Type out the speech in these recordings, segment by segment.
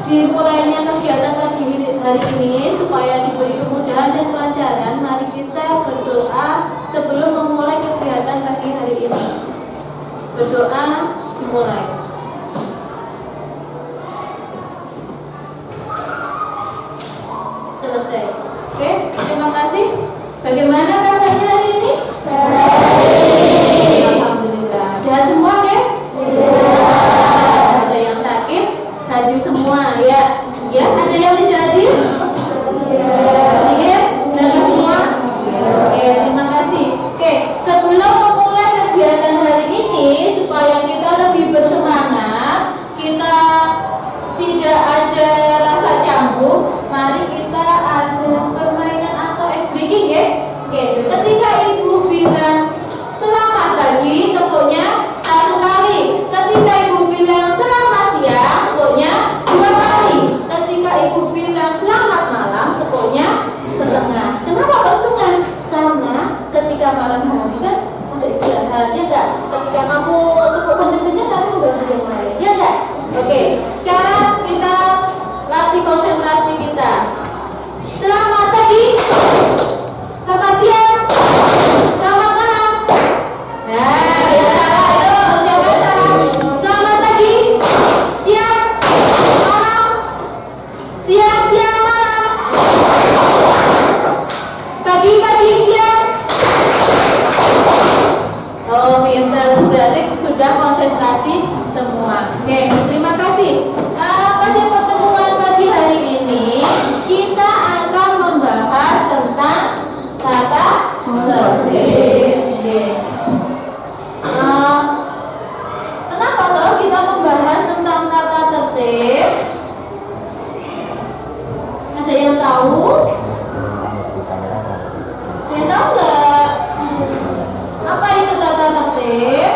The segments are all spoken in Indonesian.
dimulainya kegiatan pagi hari ini supaya diberi kemudahan dan kelancaran, mari kita berdoa sebelum memulai kegiatan pagi hari ini. Berdoa dimulai. Selesai. Oke, terima kasih. Bagaimana kabarnya hari ini? Alhamdulillah. Sehat semua ya? Ada yang sakit? Hadir semua ya? Ya, ada yang tidak hadir? Iya, hadir semua? Oke, terima kasih. Oke, sebelum memulai kegiatan hari ini, supaya kita lebih bersemangat, kita tidak ada rasa canggung, mari kita ada permainan atau ice breaking ya. Oke, ketika ibu bilang selamat pagi, tepuknya 1 kali. Ketika ibu bilang selamat siang, tepuknya 2 kali. Ketika ibu bilang selamat malam, tepuknya setengah. Kenapa kok setengah? Karena ketika malam hari kan ada istirahat, ya enggak? Ketika kamu tepuk kenceng-kenceng, kamu enggak ada yang lain, ya enggak? Oke, sekarang kita latih konsentrasi kita. Selamat pagi, selamat siang, selamat malam. Nah, ya ayo, siapa yang salah? Selamat pagi, siang, malam, siang, malam, pagi, siang. Oh, pintar, berarti sudah konsentrasi semua. Oke, terima kasih. Pada pertemuan pagi hari ini kita akan membahas tentang tata tertib. Kenapa toh kita membahas tentang tata tertib? Ada yang tahu? Ada yang tahu nggak? Apa itu tata tertib?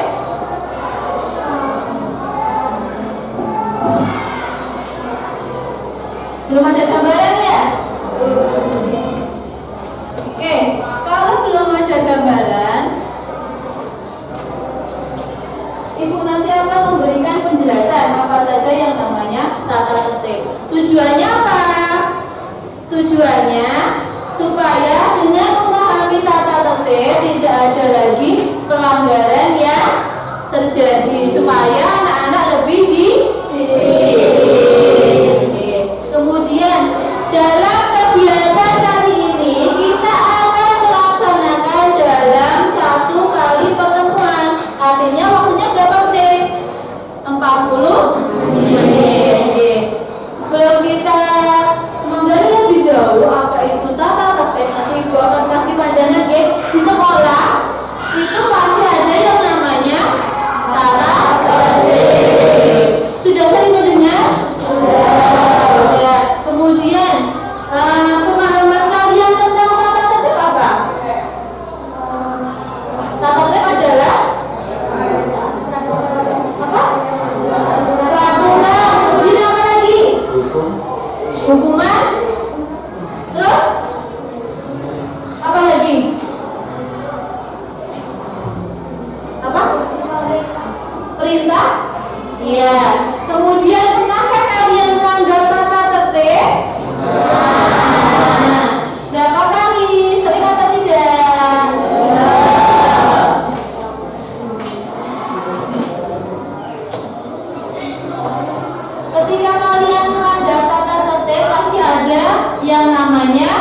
Belum ada gambaran ya? Oke, kalau belum ada gambaran, ibu nanti akan memberikan penjelasan apa saja yang namanya tata tertib. Tujuannya apa? Tujuannya supaya dengan memahami tata tertib tidak ada lagi pelanggaran yang terjadi, supaya anak-anak lebih Kemudian dalam kegiatan kali ini kita akan melaksanakan dalam 1 kali pertemuan. Artinya waktunya berapa menit? 40 menit. Sebelum kita menggali lebih jauh apa itu tata tertib, nanti ibu akan kasih pandangan ya. Di sekolah itu pasti ada yang namanya tata tertib. Sudah sering mendengar? Ya. Kemudian pemahaman kalian tentang tata tertib apa? Tata tertib adalah apa? Peraturan. Kemudian apa lagi? Hukuman. Terus apa lagi? Apa? Perintah. Iya. Kemudian pernahkah kalian melanggar tata tertib? Berapa kali? Sering atau tidak? Ketika kalian melanggar tata tertib, pasti ada yang namanya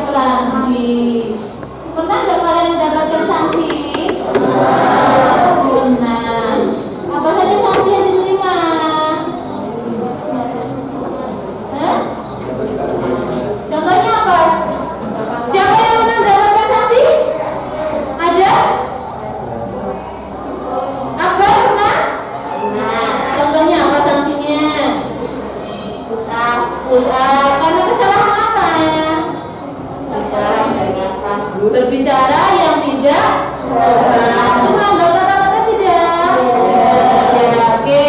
sanksi. Pernah nggak kalian mendapatkan sanksi? Pernah. Apa saja sanksi yang diterima? Contohnya apa? Siapa yang pernah mendapatkan sanksi? Ada? Akbar pernah? Contohnya apa sanksinya? Push up. Karena kesalahan apa? Berbicara yang tidak sopan. Cuma nggak kata-kata tidak. Ya, oke.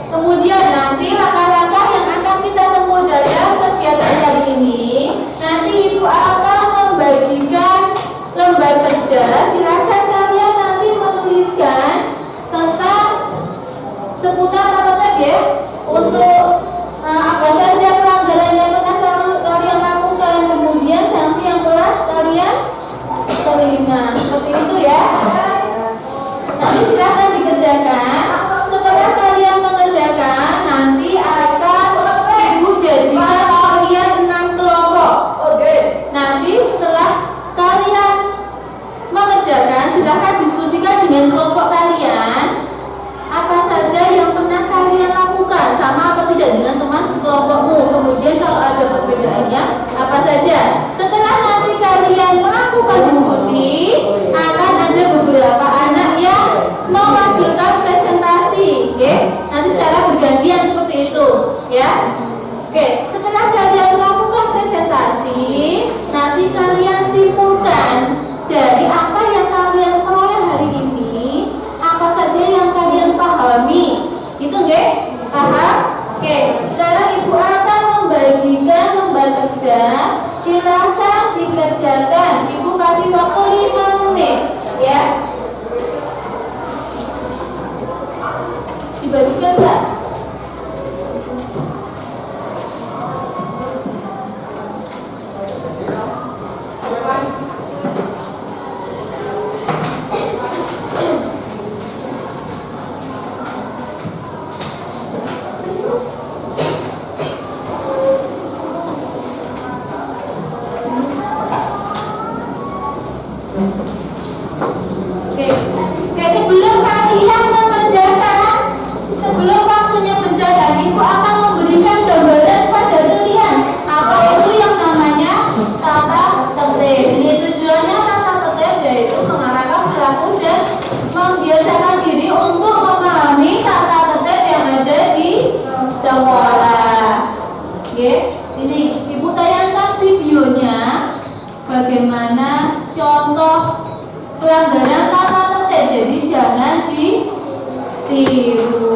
Kemudian nanti langkah-langkah yang akan kita tempuh dalam kegiatan kali ini, nanti ibu akan membagikan lembar kerja. Silakan kalian nanti menuliskan tentang Ya. Oke, setelah kalian melakukan presentasi, nanti kalian simpulkan dari apa yang kalian peroleh hari ini, apa saja yang kalian pahami. Itu nggih? Paham? Oke, sekarang Ibu akan membagikan lembar kerja. Silahkan dikerjakan. Ibu kasih waktu 5 menit, ya. Dibagikan, Mbak. Sebelum waktunya berjalan, Ibu akan memberikan gambaran pada kalian apa itu yang namanya tata tertib. Ini tujuannya tata tertib yaitu mengarahkan perilaku dan membiasakan diri untuk memahami tata tertib yang ada di sekolah. Oke, ini Ibu tayangkan videonya bagaimana contoh pelanggaran tata tertib. Jadi jangan ditiru.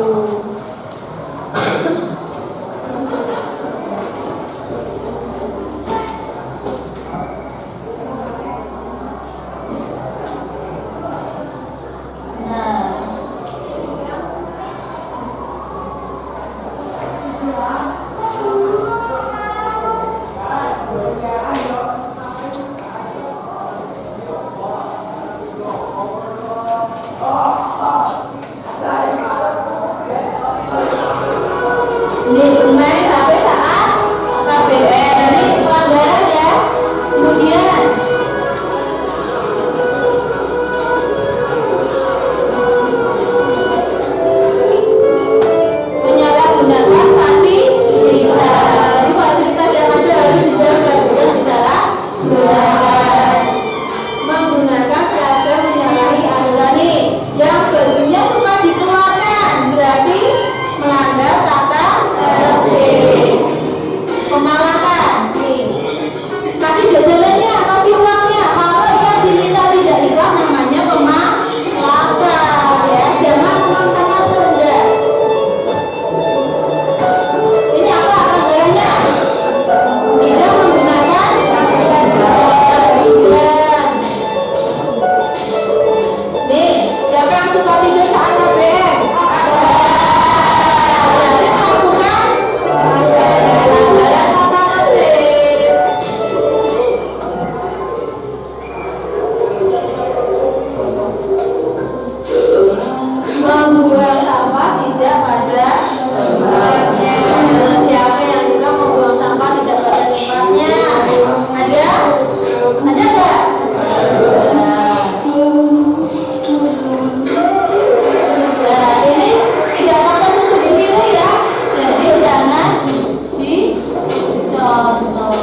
Ini lumayan sampai saat KBR. Ini pelanggaran ya. Kemudian menyalahgunakan fasilitas. Jadi fasilitas yang ada harus dijaga, bukan disalahgunakan. Menggunakan seragam menyalahi aturan nih. Yang bajunya suka dikeluarkan berarti melanggar tata tertib. Pemalakan nih. Kasih jajarannya, kasih uangnya. Kalau yang diminta tidak ikhlas namanya pemalakan ya. Jangan memaksakan kehendak. Ini apa pelanggarannya? Tidak menggunakan hiburan. Nih, siapa yang suka tidur saat KBM? Berarti melakukan pelanggaran tata tertib. Membuang sampah tidak pada tempatnya. Siapa yang suka membuang sampah tidak pada tempatnya? Ada? Ada nggak? Nah, ini tidak pantas untuk ditiru ya. Jadi jangan dicontoh.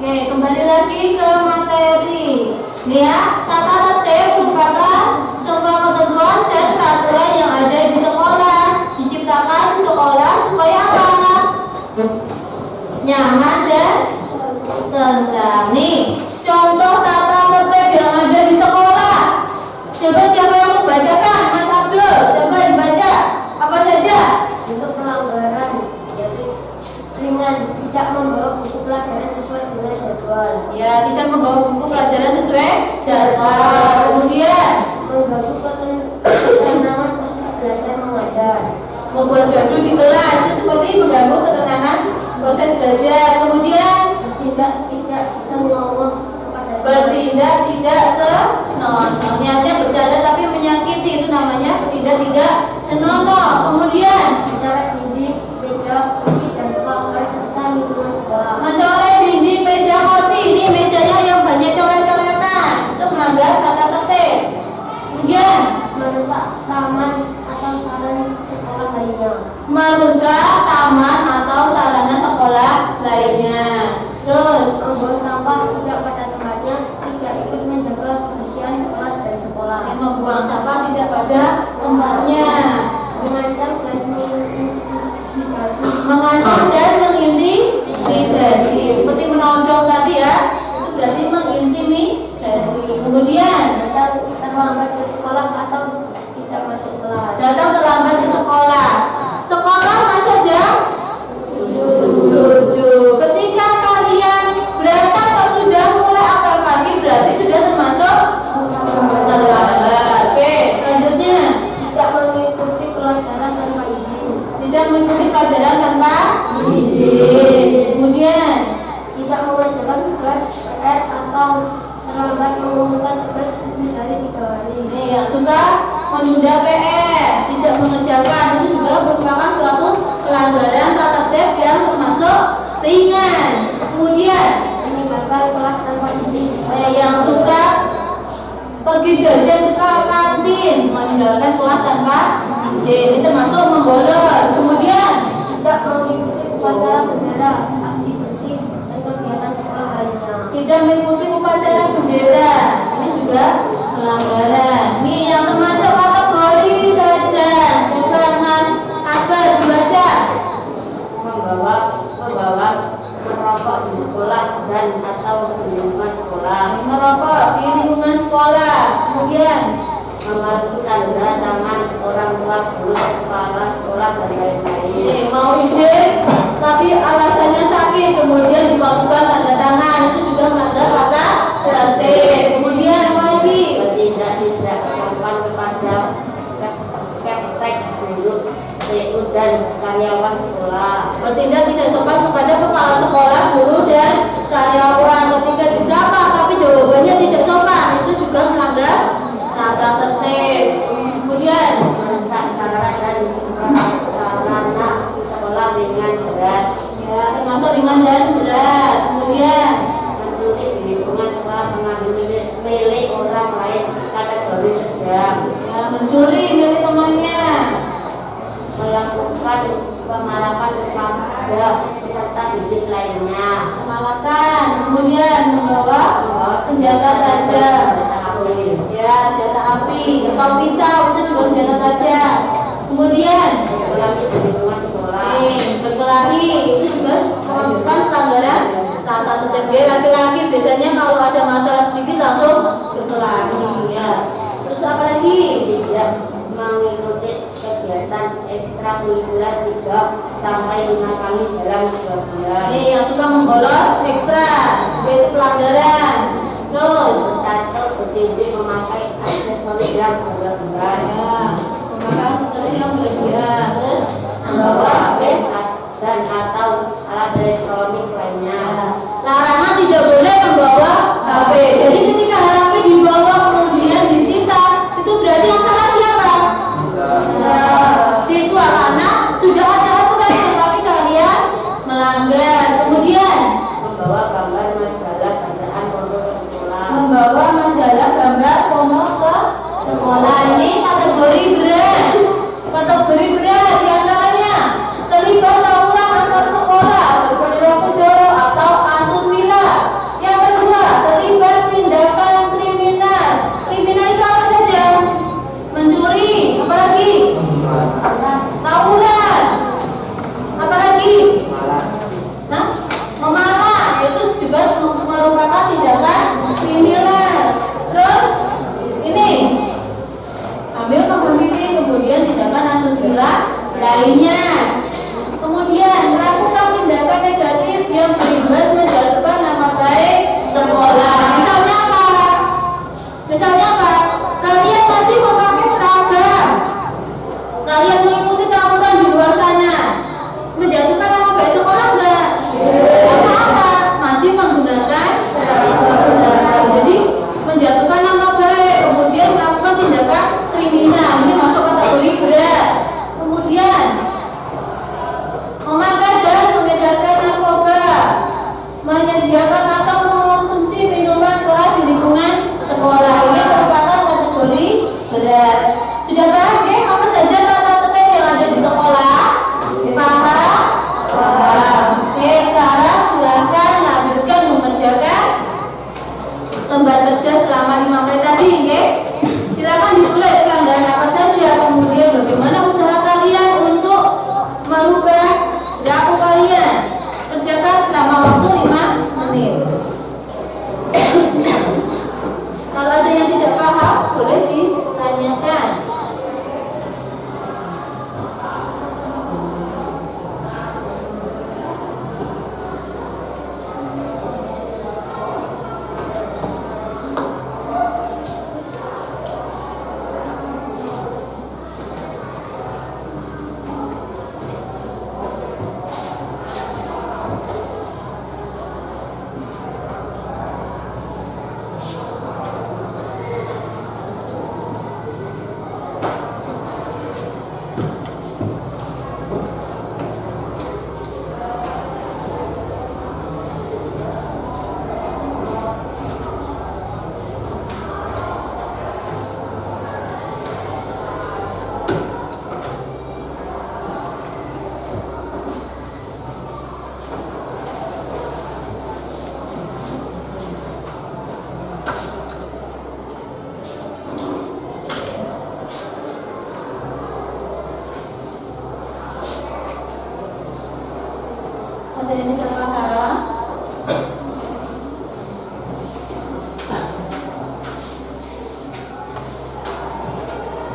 Oke, kembali lagi ke materi. Nih ya, tata tertib merupakan sebuah ketentuan dan peraturan yang ada di sekolah. Diciptakan di sekolah supaya apa? Nyaman dan tentram. Nih, contoh tata tertib yang ada di sekolah. Coba siapa yang membacakan? Mas Abdul, coba dibaca. Apa saja? Untuk pelanggaran yaitu ringan, tidak membawa buku pelajaran sesuai dengan jadwal, Ya, tidak membawa buku pelajaran sesuai jadwal. Kemudian mengganggu ketenangan proses belajar mengajar, membuat gaduh di kelas itu seperti mengganggu ketenangan proses belajar. Kemudian bertindak tidak senonoh kepada bertindak tidak senonoh. Niatnya bercanda tapi menyakiti, itu namanya bertindak tidak senonoh. Kemudian mencoret dinding, meja, kursi, dan pagar serta lingkungan sekolah, mencoret dinding, meja, kursi. Ini mejanya yang banyak coret-coretan, itu melanggar tata tertib. Kemudian merusak taman atau sarana sekolah lainnya, merusak taman atau sarana sekolah lainnya. Terus membuang sampah tidak pada tempatnya, tidak ikut menjaga kebersihan kelas dan sekolah, membuang sampah pada tempatnya. Mengancam dan mengintimidasi. Seperti menonjol tadi ya, itu berarti mengintimidasi. Kemudian terlambat ke sekolah atau tidak masuk kelas. datang terlambat ke sekolah. Sekolah masuk jam 7. Ketika kalian berangkat atau sudah mulai apel pagi berarti sudah termasuk terlambat. Oke, selanjutnya Tidak mengikuti pelajaran tanpa izin. tidak mengikuti pelajaran tanpa izin. Kemudian Tidak mengerjakan tugas PR atau terlambat mengumpulkan tugas lebih dari 3 hari. ini yang suka menunda PR, tidak mengerjakan, itu juga merupakan suatu pelanggaran tata tertib yang termasuk ringan. Kemudian Meninggalkan kelas tanpa izin. yang suka pergi jajan ke kantin, meninggalkan kelas tanpa izin, itu termasuk membolos. Kemudian Tidak mengikuti upacara bendera, aksi bersih, dan kegiatan sekolah lainnya. tidak mengikuti upacara bendera, ini juga pelanggaran. Ini yang termasuk kategori sedang, bukan Mas Akbar dibaca. membawa merokok di sekolah dan atau di lingkungan sekolah, Merokok di lingkungan sekolah. Kemudian memalsukan tanda tangan orang tua, guru, kepala sekolah dan lain-lain. mau izin tapi alasannya sakit, kemudian dipalsukan tanda tangan, itu juga melanggar tata tertib. Kemudian apa lagi? Tidak sopan kepada kepsek, guru, TU dan karyawan sekolah. Bertindak tidak sopan kepada kepala sekolah, guru dan karyawan. Ketika disapa tapi jawabannya tidak sopan, itu juga melanggar tata tertib. Kemudian Merusak sarana dan sarana sekolah dengan berat. ya termasuk ringan dan berat. Kemudian Mencuri di lingkungan sekolah, mengambil milik orang lain kategori sedang. ya mencuri milik temannya. Melakukan pemalakan kepada peserta didik lainnya. Kemalakan. Kemudian membawa senjata tajam. Ya, senjata api atau pisau, itu juga senjata tajam. Kemudian Berkelahi di lingkungan sekolah. berkelahi, itu juga melakukan pelanggaran tata tertib. Dia laki-laki biasanya kalau ada masalah sedikit langsung berkelahi ya. Terus apa lagi? Tidak mengikuti kegiatan ekstrakurikuler 3 sampai 5 kali dalam 2 bulan. Ini yang suka membolos ekstra, itu pelanggaran. Terus Atau bertindik memakai aksesoris yang berlebihan. ya, memakai sesuatu yang berlebihan. Terus Membawa HP dan atau alat elektronik lainnya. larangan tidak boleh membawa HP. Jadi ketika HP dibawa kemudian disita, itu berarti yang salah siapa? Siswa, karena sudah ada aturan tapi kalian melanggar. Kemudian Membawa gambar majalah bacaan pondok ke sekolah. membawa majalah gambar porno ke sekolah, ini kategori berat. Kategori berat diantaranya terlibat tawuran antar sekolah, berperilaku jorok atau asusila. Yang kedua, terlibat tindakan kriminal. Kriminal itu apa saja? Mencuri, apalagi? Tawuran, apalagi? Hah? Memarah, itu juga merupakan tindakan kriminal. Terus ini ambil memilih, kemudian tindakan asusila lainnya. Kemudian melakukan tindakan negatif yang berimbas menjatuhkan nama baik sekolah. Misalnya apa? Misalnya apa? Kalian masih memakai seragam, kalian mengikuti tawuran di luar sana, menjatuhkan nama baik sekolah enggak? Apa? Masih menggunakan seragam. Jadi menjatuhkan nama baik, kemudian melakukan tindakan kriminal, ini masuk kategori berat. Kemudian memakai dan mengedarkan narkoba, menyediakan atau mengonsumsi minuman keras di lingkungan sekolah, ini merupakan kategori berat. Sudah paham ya apa saja tata tertib yang ada di sekolah? Paham? Paham. Oke, sekarang silakan lanjutkan mengerjakan lembar kerja selama 5 menit tadi, oke? Silakan ditulis pelanggaran apa saja boleh ditanyakan. Ada yang dikatakan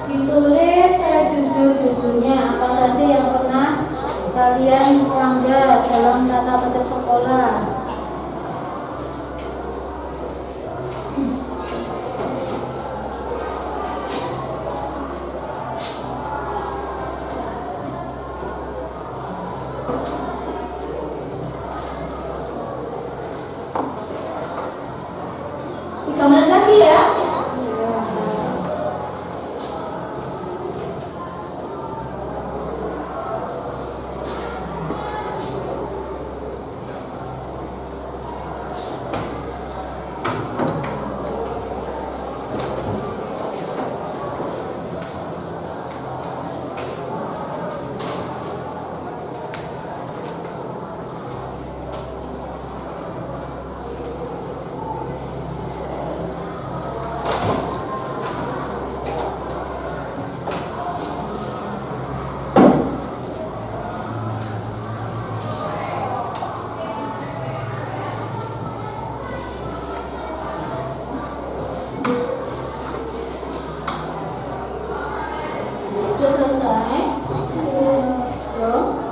ditulis sejujur-jujurnya apa saja yang pernah kalian langgar dalam tata tertib sekolah. Menit lagi ya. Sudah selesai? Belum?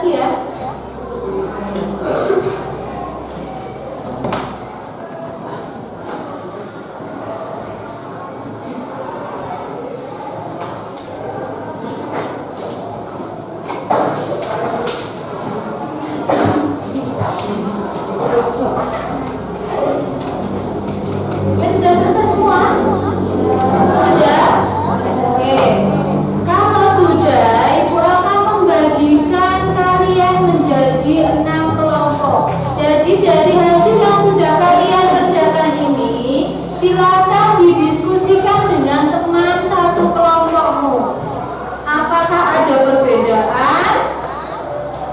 Ya. Sudah selesai semua? Sudah? Oke. Kalau sudah, Ibu akan membagikan kalian menjadi 6 kelompok. Jadi dari hasil yang sudah kalian kerjakan ini, silakan didiskusikan dengan teman satu kelompokmu. Apakah ada perbedaan?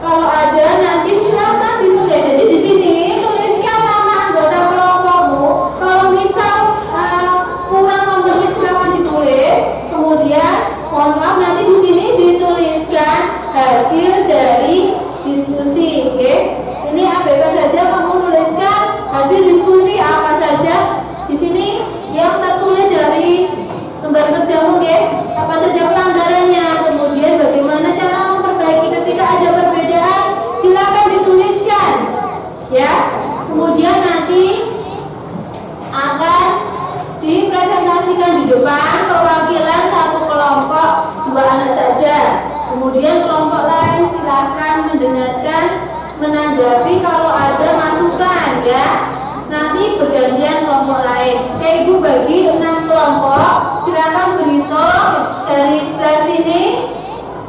Kalau ada, nanti silakan ditulis. Jadi di sini tuliskan nama anggota kelompokmu. Kalau misal kurang nomornya silakan ditulis. Kemudian, mohon maaf nanti di sini dituliskan hasil dari diskusi. Oke? Ini ABK saja kamu tuliskan hasil diskusi apa saja. Di sini yang tertulis dari lembar kerjamu, oke? Apa saja pelanggarannya. Kemudian bagaimana cara memperbaiki ketika ada perbedaan. Silakan dituliskan, ya. Kemudian nanti saksikan di depan perwakilan satu kelompok 2 anak saja. Kemudian kelompok lain silakan mendengarkan, menanggapi kalau ada masukan ya. Nanti bergantian kelompok lain. Oke, Ibu bagi 6 kelompok. Silakan berhitung dari sebelah sini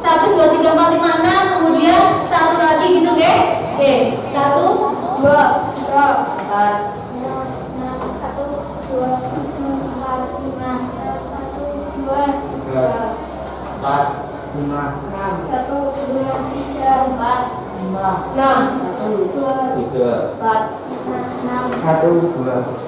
1, 2, 3, 4, 5, 6. Kemudian satu lagi gitu ya. Oke, 1, 2, 3, 4,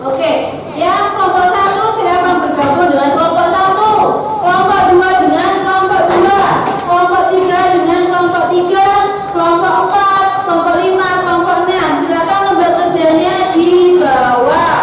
Oke, yang kelompok 1 silakan bergabung dengan kelompok 1, kelompok 2 dengan kelompok 2, kelompok 3 dengan kelompok 3, kelompok 4, kelompok 5, kelompok 6. Silakan lembar kerjanya di bawah.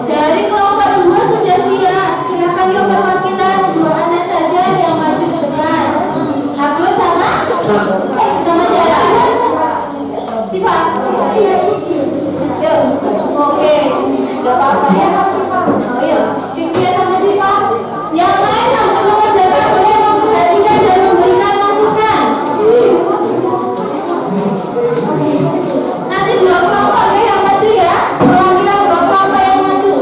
Dari kelompok 2 sudah siap. Silakan yuk perwakilan 2 anak saja yang maju ke depan. Abdul sama? Sama siapa? Siva? Yuk. Oke. Gak apa-apa ya. Oh, yuk. Vivian sama Siva. Yang lain yang belum menjawab boleh memperhatikan dan memberikan masukan. Nanti 2 kelompok ya yang maju ya. Perwakilan 2 kelompok yang maju.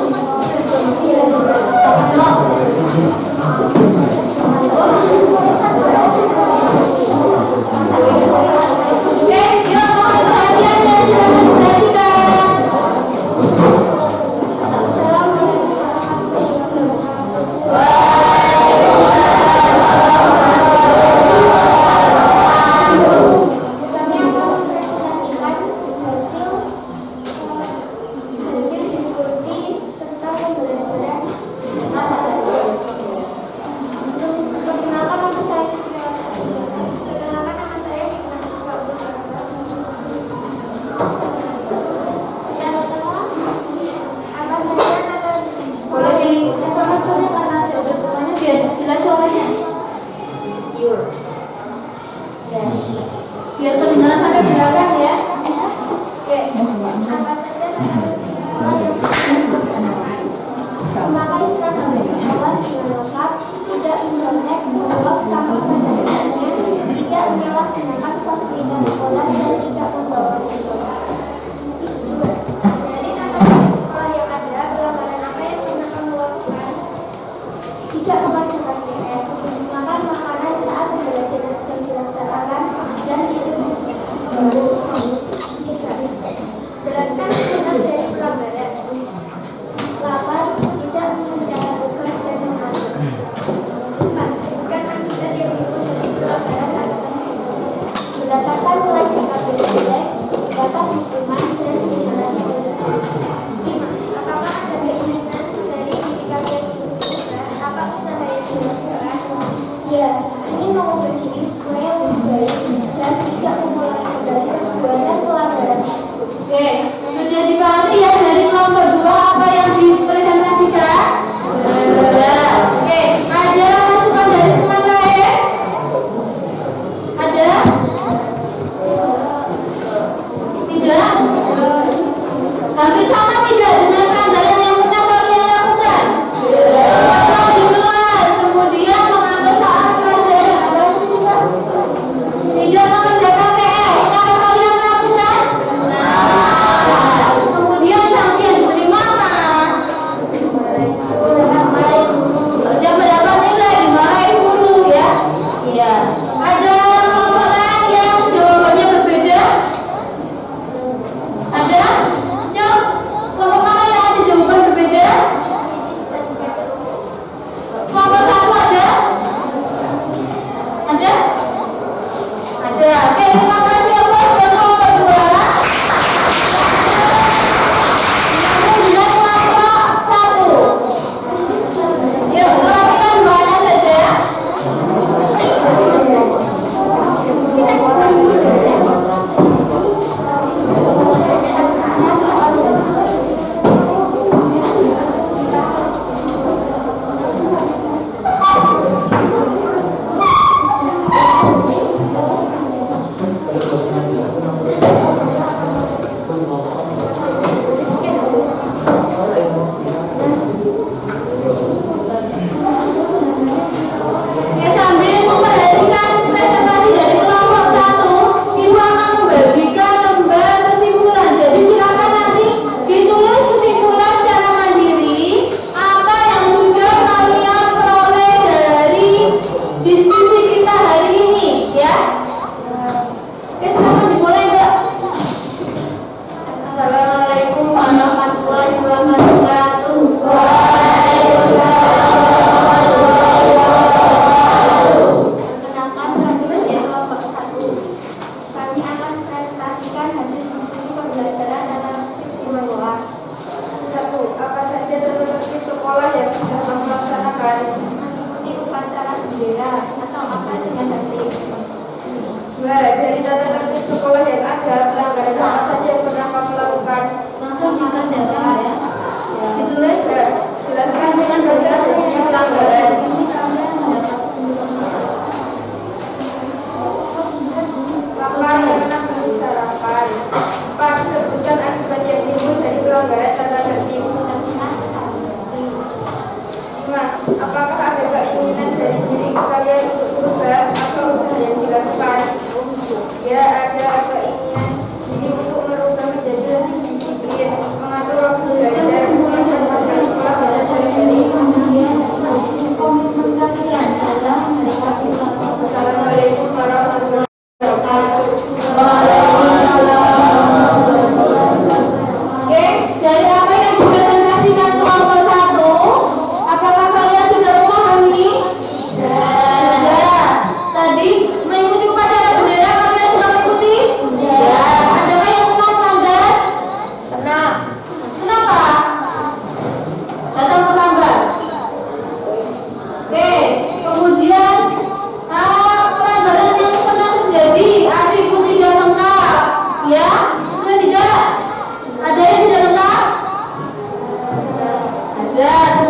belajar